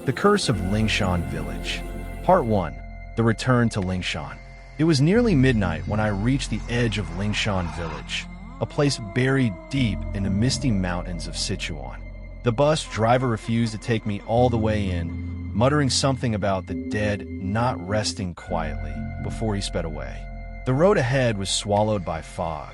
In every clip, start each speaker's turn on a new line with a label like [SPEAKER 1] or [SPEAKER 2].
[SPEAKER 1] The Curse of Lingshan Village. Part 1. The Return to Lingshan. It was nearly midnight when I reached the edge of Lingshan Village, a place buried deep in the misty mountains of Sichuan. The bus driver refused to take me all the way in, muttering something about the dead not resting quietly before he sped away. The road ahead was swallowed by fog,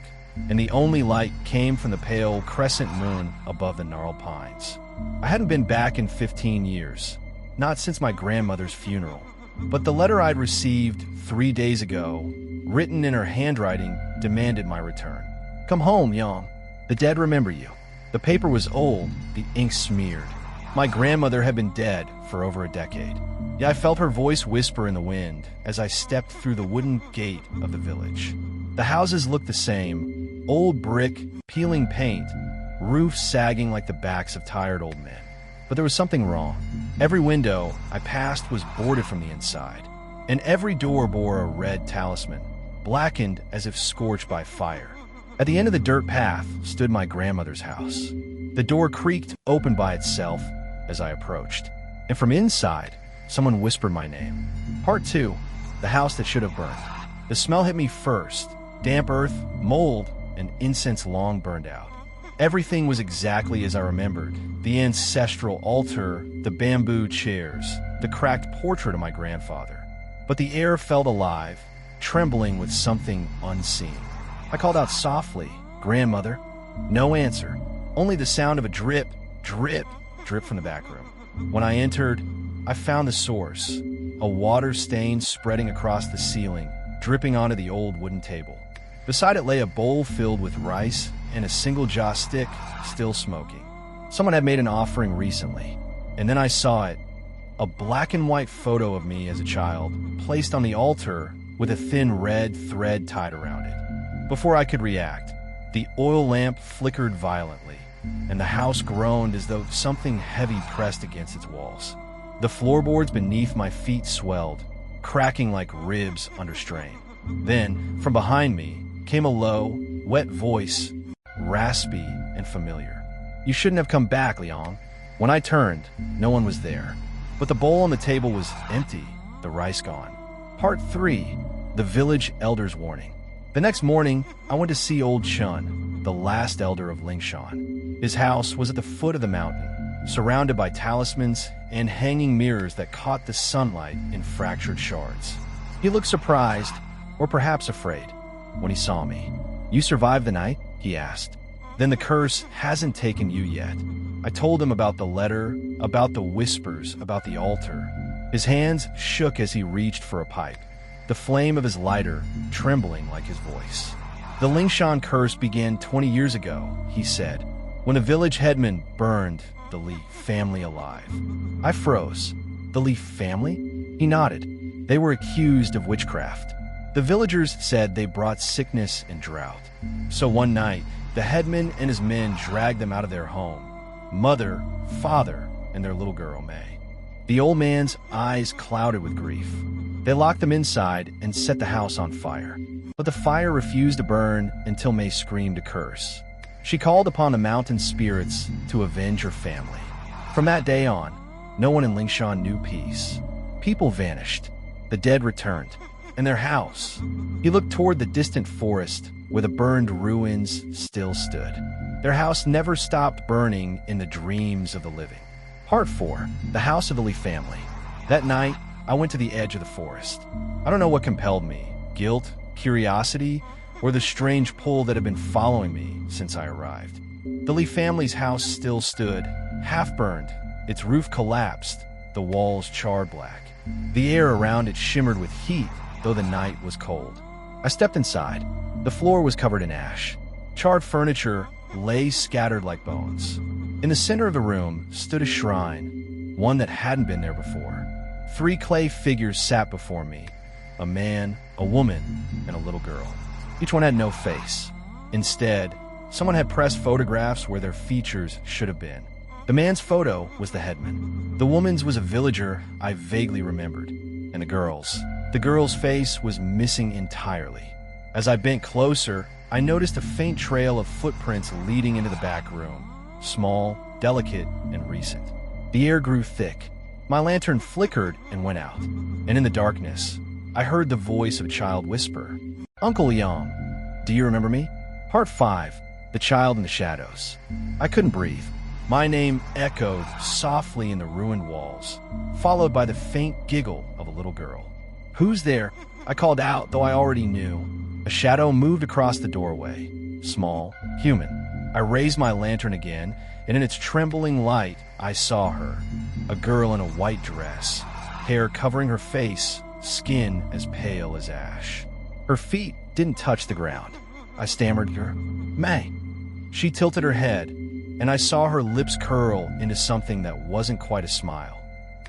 [SPEAKER 1] and the only light came from the pale crescent moon above the gnarled pines. I hadn't been back in 15 years, not since my grandmother's funeral. But the letter I'd received 3 days ago, written in her handwriting, demanded my return. "Come home, Liang. The dead remember you." The paper was old, the ink smeared. My grandmother had been dead for over a decade. Yet I felt her voice whisper in the wind as I stepped through the wooden gate of the village. The houses looked the same: old brick, peeling paint, roofs sagging like the backs of tired old men. But there was something wrong. Every window I passed was boarded from the inside, and every door bore a red talisman, blackened as if scorched by fire. At the end of the dirt path stood my grandmother's house. The door creaked open by itself as I approached, and from inside, someone whispered my name. Part 2. The house that should have burned. The smell hit me first: damp earth, mold, and incense long burned out. Everything was exactly as I remembered: the ancestral altar, the bamboo chairs, the cracked portrait of my grandfather. But the air felt alive, trembling with something unseen. I called out softly, "Grandmother." No answer, only the sound of a drip, drip, drip from the back room. When I entered, I found the source: a water stain spreading across the ceiling, dripping onto the old wooden table. Beside it lay a bowl filled with rice and a single jaw stick, still smoking. Someone had made an offering recently, and then I saw it: a black and white photo of me as a child, placed on the altar with a thin red thread tied around it. Before I could react, the oil lamp flickered violently, and the house groaned as though something heavy pressed against its walls. The floorboards beneath my feet swelled, cracking like ribs under strain. Then, from behind me, came a low, wet voice, raspy and familiar. "You shouldn't have come back, Liang." When I turned, no one was there, but the bowl on the table was empty, the rice gone. Part 3. The Village Elder's Warning. The next morning, I went to see old Chun, the last elder of Lingshan. His house was at the foot of the mountain, surrounded by talismans and hanging mirrors that caught the sunlight in fractured shards. He looked surprised, or perhaps afraid, when he saw me. "You survived the night?" he asked. "Then the curse hasn't taken you yet." I told him about the letter, about the whispers, about the altar. His hands shook as he reached for a pipe, the flame of his lighter trembling like his voice. "The Lingshan curse began 20 years ago," he said, "when a village headman burned the Li family alive." I froze. "The Li family?" He nodded. "They were accused of witchcraft. The villagers said they brought sickness and drought. So one night, the headman and his men dragged them out of their home: mother, father, and their little girl, May. The old man's eyes clouded with grief. They locked them inside and set the house on fire. But the fire refused to burn until May screamed a curse. She called upon the mountain spirits to avenge her family. From that day on, no one in Lingshan knew peace. People vanished. The dead returned. And their house. He looked toward the distant forest where the burned ruins still stood. Their house never stopped burning in the dreams of the living. Part 4. The House of the Li family. That night, I went to the edge of the forest. I don't know what compelled me: guilt, curiosity, or the strange pull that had been following me since I arrived. The Li family's house still stood, half burned, its roof collapsed, the walls charred black. The air around it shimmered with heat, though the night was cold. I stepped inside. The floor was covered in ash. Charred furniture lay scattered like bones. In the center of the room stood a shrine, one that hadn't been there before. 3 clay figures sat before me: a man, a woman, and a little girl. Each one had no face. Instead, someone had pressed photographs where their features should have been. The man's photo was the headman. The woman's was a villager I vaguely remembered. And the girl's face was missing entirely. As I bent closer, I noticed a faint trail of footprints leading into the back room, small, delicate, and recent. The air grew thick, My lantern flickered and went out, and in the darkness, I heard the voice of a child whisper, "Uncle Liang, do you remember me?" Part 5, The Child in the Shadows. I couldn't breathe. My name echoed softly in the ruined walls, followed by the faint giggle of a little girl. "Who's there?" I called out, though I already knew. A shadow moved across the doorway, small, human. I raised my lantern again, and in its trembling light, I saw her. A girl in a white dress, hair covering her face, skin as pale as ash. Her feet didn't touch the ground. I stammered her, "May." She tilted her head, and I saw her lips curl into something that wasn't quite a smile.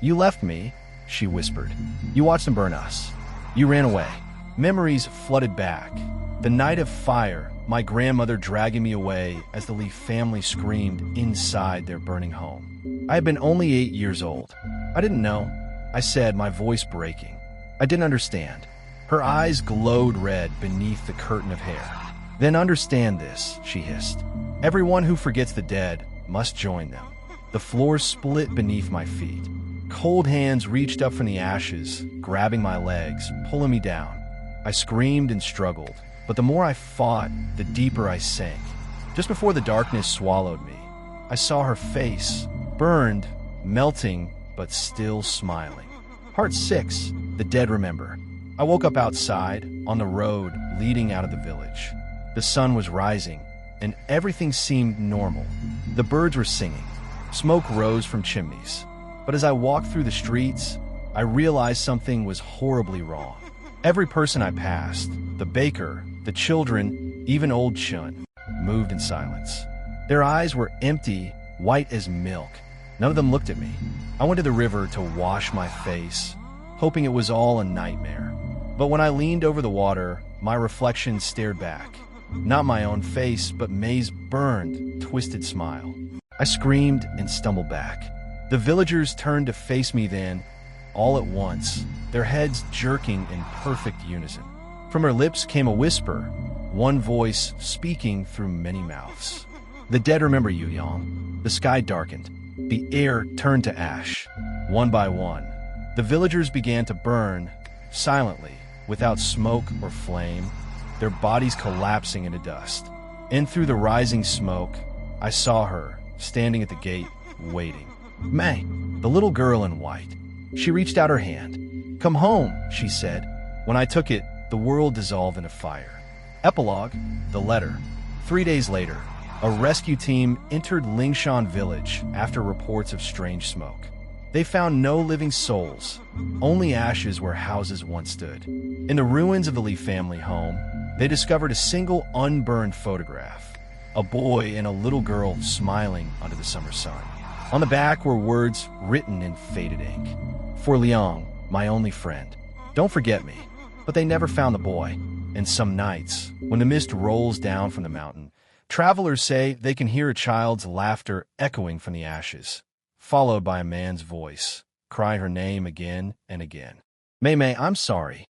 [SPEAKER 1] "You left me," she whispered. "You watched them burn us. You ran away." Memories flooded back. The night of fire, my grandmother dragging me away as the Lee family screamed inside their burning home. I had been only 8 years old. "I didn't know," I said, my voice breaking. I didn't understand. Her eyes glowed red beneath the curtain of hair. "Then understand this," she hissed. "Everyone who forgets the dead must join them." The floor split beneath my feet. Cold hands reached up from the ashes, grabbing my legs, pulling me down. I screamed and struggled, but the more I fought, the deeper I sank. Just before the darkness swallowed me, I saw her face, burned, melting, but still smiling. Part 6, The Dead Remember. I woke up outside, on the road leading out of the village. The sun was rising, and everything seemed normal. The birds were singing. Smoke rose from chimneys. But as I walked through the streets, I realized something was horribly wrong. Every person I passed, the baker, the children, even old Chun, moved in silence. Their eyes were empty, white as milk. None of them looked at me. I went to the river to wash my face, hoping it was all a nightmare. But when I leaned over the water, my reflection stared back. Not my own face, but May's burned, twisted smile. I screamed and stumbled back. The villagers turned to face me then, all at once, their heads jerking in perfect unison. From her lips came a whisper, one voice speaking through many mouths. "The dead remember you, Yang." The sky darkened. The air turned to ash. One by one, the villagers began to burn, silently, without smoke or flame, their bodies collapsing into dust. And through the rising smoke, I saw her, standing at the gate, waiting. May, the little girl in white. She reached out her hand. "Come home," she said. When I took it, the world dissolved into fire. Epilogue, the letter. 3 days later, a rescue team entered Lingshan Village after reports of strange smoke. They found no living souls, only ashes where houses once stood. In the ruins of the Lee family home, they discovered a single unburned photograph, a boy and a little girl smiling under the summer sun. On the back were words written in faded ink. "For Liang, my only friend. Don't forget me." But they never found the boy. And some nights, when the mist rolls down from the mountain, travelers say they can hear a child's laughter echoing from the ashes, followed by a man's voice, crying her name again and again. "May, I'm sorry.